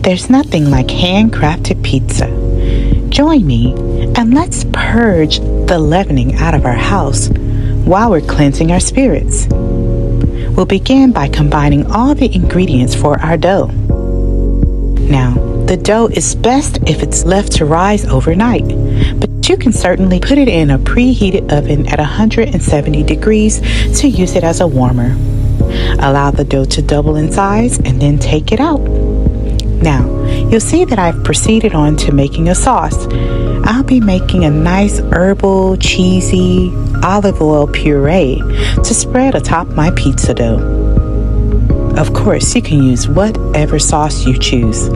There's nothing like handcrafted pizza. Join me and let's purge the leavening out of our house while we're cleansing our spirits. We'll begin by combining all the ingredients for our dough. Now, the dough is best if it's left to rise overnight, but you can certainly put it in a preheated oven at 170 degrees to use it as a warmer. Allow the dough to double in size and then take it out. Now, you'll see that I've proceeded on to making a sauce. I'll be making a nice herbal, cheesy, olive oil puree to spread atop my pizza dough. Of course, you can use whatever sauce you choose.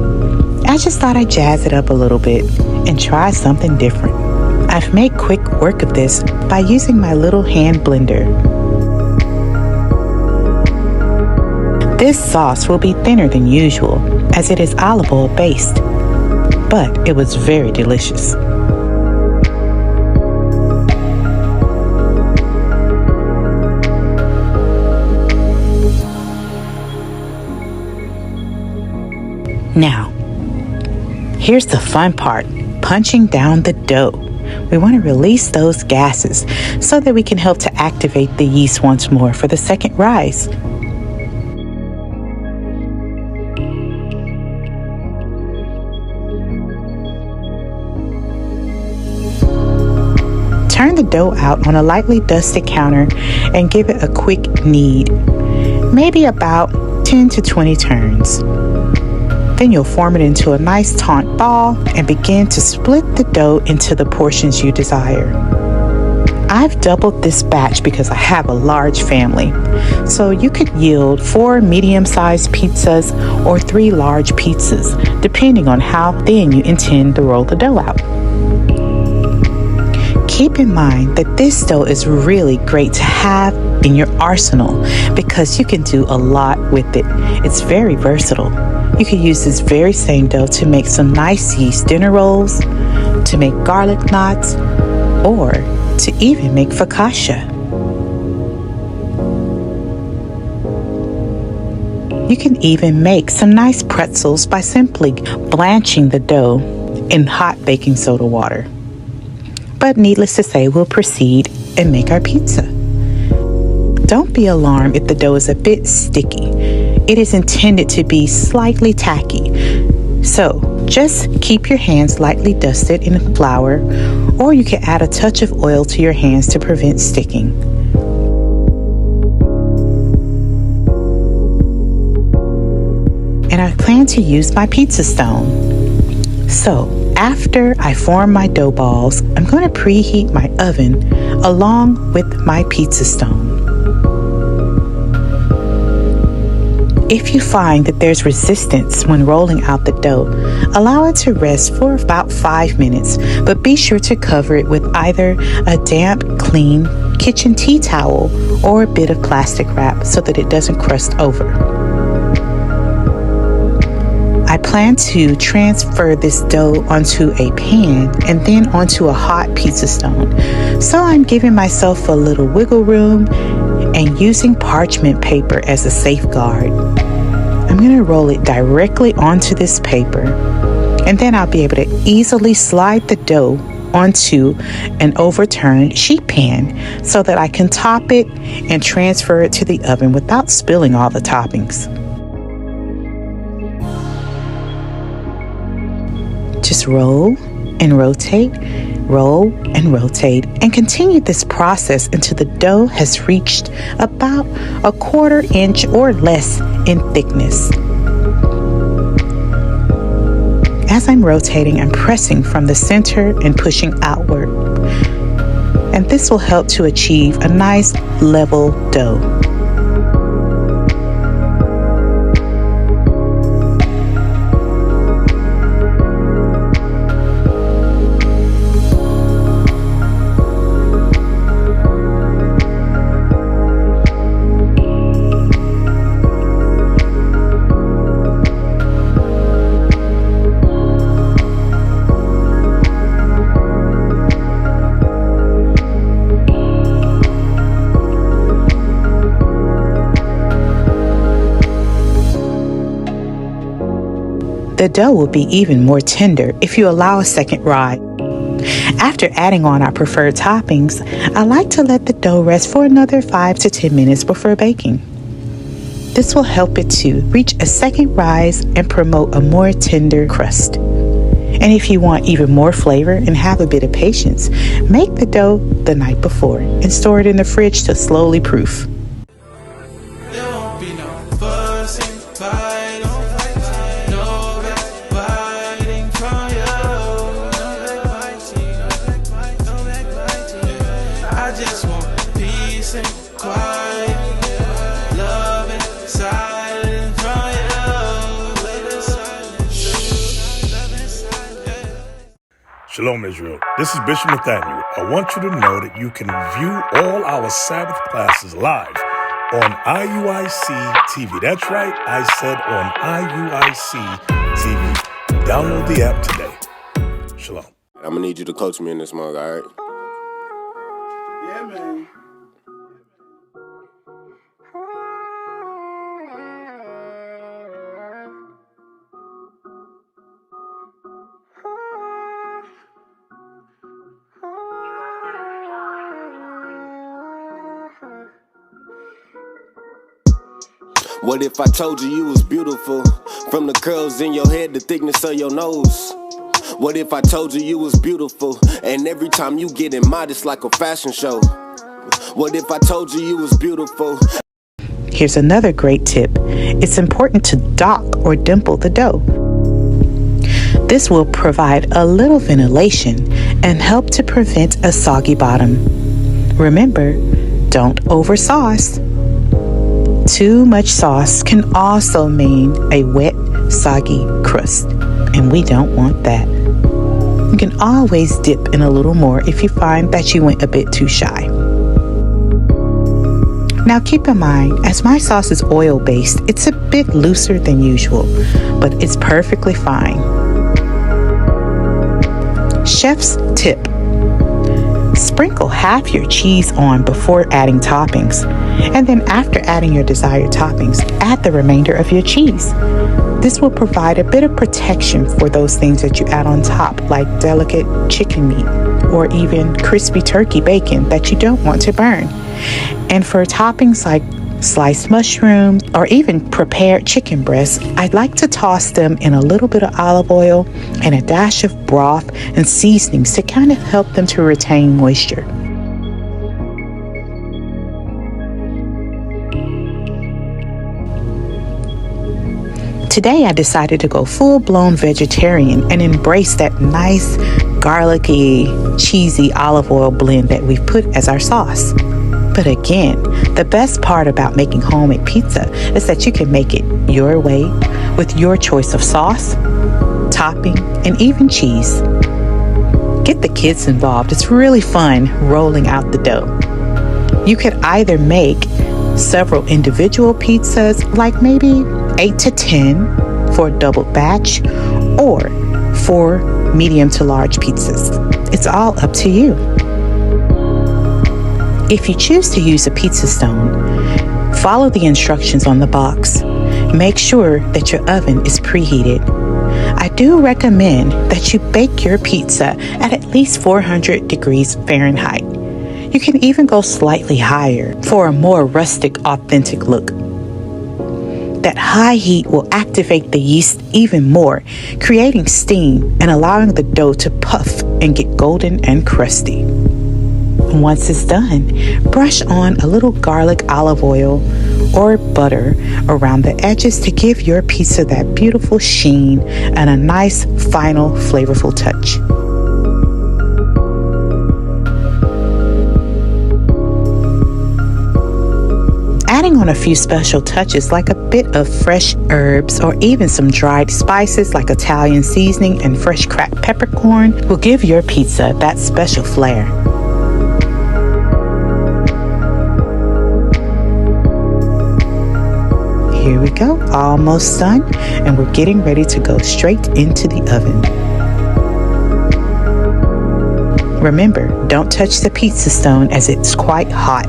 I just thought I'd jazz it up a little bit and try something different. I've made quick work of this by using my little hand blender. This sauce will be thinner than usual as it is olive oil based, but it was very delicious. Now, here's the fun part, punching down the dough. We want to release those gases so that we can help to activate the yeast once more for the second rise. Turn the dough out on a lightly dusted counter and give it a quick knead, maybe about 10 to 20 turns. Then you'll form it into a nice taut ball and begin to split the dough into the portions you desire. I've doubled this batch because I have a large family, so you could yield 4 medium-sized pizzas or 3 large pizzas, depending on how thin you intend to roll the dough out. Keep in mind that this dough is really great to have in your arsenal because you can do a lot with it. It's very versatile. You can use this very same dough to make some nice yeast dinner rolls, to make garlic knots, or to even make focaccia. You can even make some nice pretzels by simply blanching the dough in hot baking soda water. But needless to say, we'll proceed and make our pizza. Don't be alarmed if the dough is a bit sticky. It is intended to be slightly tacky. So just keep your hands lightly dusted in flour, or you can add a touch of oil to your hands to prevent sticking. And I plan to use my pizza stone. So after I form my dough balls, I'm going to preheat my oven along with my pizza stone. If you find that there's resistance when rolling out the dough, allow it to rest for about 5 minutes, but be sure to cover it with either a damp, clean kitchen tea towel or a bit of plastic wrap so that it doesn't crust over. I plan to transfer this dough onto a pan and then onto a hot pizza stone. So I'm giving myself a little wiggle room and using parchment paper as a safeguard. I'm going to roll it directly onto this paper, and then I'll be able to easily slide the dough onto an overturned sheet pan so that I can top it and transfer it to the oven without spilling all the toppings. Just roll and rotate, and continue this process until the dough has reached about a 1/4 inch or less in thickness. As I'm rotating, I'm pressing from the center and pushing outward. And this will help to achieve a nice level dough. The dough will be even more tender if you allow a second rise. After adding on our preferred toppings, I like to let the dough rest for another 5 to 10 minutes before baking. This will help it to reach a second rise and promote a more tender crust. And if you want even more flavor and have a bit of patience, make the dough the night before and store it in the fridge to slowly proof. Shalom, Israel. This is Bishop Nathaniel. I want you to know that you can view all our Sabbath classes live on IUIC TV. That's right, I said on IUIC TV. Download the app today. Shalom. I'm gonna need you to coach me in this mug, all right? Yeah, man. What if I told you you was beautiful? From the curls in your head, the thickness of your nose. What if I told you was beautiful? And every time you get in mine, it's like a fashion show. What if I told you was beautiful? Here's another great tip. It's important to dock or dimple the dough. This will provide a little ventilation and help to prevent a soggy bottom. Remember, don't over sauce. Too much sauce can also mean a wet, soggy crust, and we don't want that. You can always dip in a little more if you find that you went a bit too shy. Now keep in mind, as my sauce is oil-based, it's a bit looser than usual, but it's perfectly fine. Chef's tip. Sprinkle half your cheese on before adding toppings, and then after adding your desired toppings, add the remainder of your cheese. This will provide a bit of protection for those things that you add on top, like delicate chicken meat or even crispy turkey bacon that you don't want to burn. And for toppings like sliced mushrooms or even prepared chicken breasts, I'd like to toss them in a little bit of olive oil and a dash of broth and seasonings to kind of help them to retain moisture. Today I decided to go full-blown vegetarian and embrace that nice garlicky, cheesy olive oil blend that we've put as our sauce. But again, the best part about making homemade pizza is that you can make it your way with your choice of sauce, topping, and even cheese. Get the kids involved. It's really fun rolling out the dough. You could either make several individual pizzas, like maybe 8 to 10 for a double batch, or 4 medium to large pizzas. It's all up to you. If you choose to use a pizza stone, follow the instructions on the box. Make sure that your oven is preheated. I do recommend that you bake your pizza at least 400 degrees Fahrenheit. You can even go slightly higher for a more rustic, authentic look. That high heat will activate the yeast even more, creating steam and allowing the dough to puff and get golden and crusty. Once it's done, brush on a little garlic olive oil or butter around the edges to give your pizza that beautiful sheen and a nice final flavorful touch. Adding on a few special touches like a bit of fresh herbs or even some dried spices like Italian seasoning and fresh cracked peppercorn will give your pizza that special flair. Here we go, almost done, and we're getting ready to go straight into the oven. Remember, don't touch the pizza stone as it's quite hot.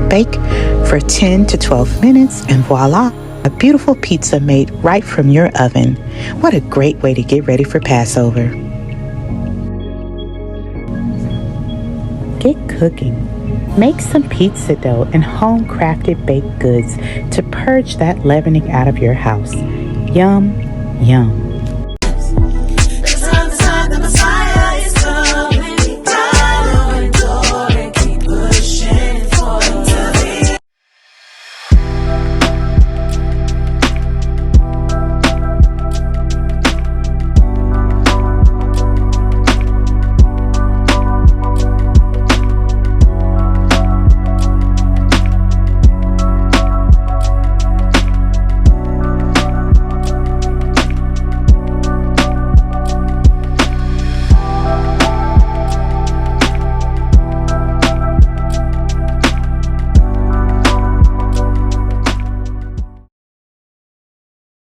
Bake for 10 to 12 minutes and voila, a beautiful pizza made right from your oven. What a great way to get ready for Passover. Get cooking. Make some pizza dough and home-crafted baked goods to purge that leavening out of your house. Yum, yum.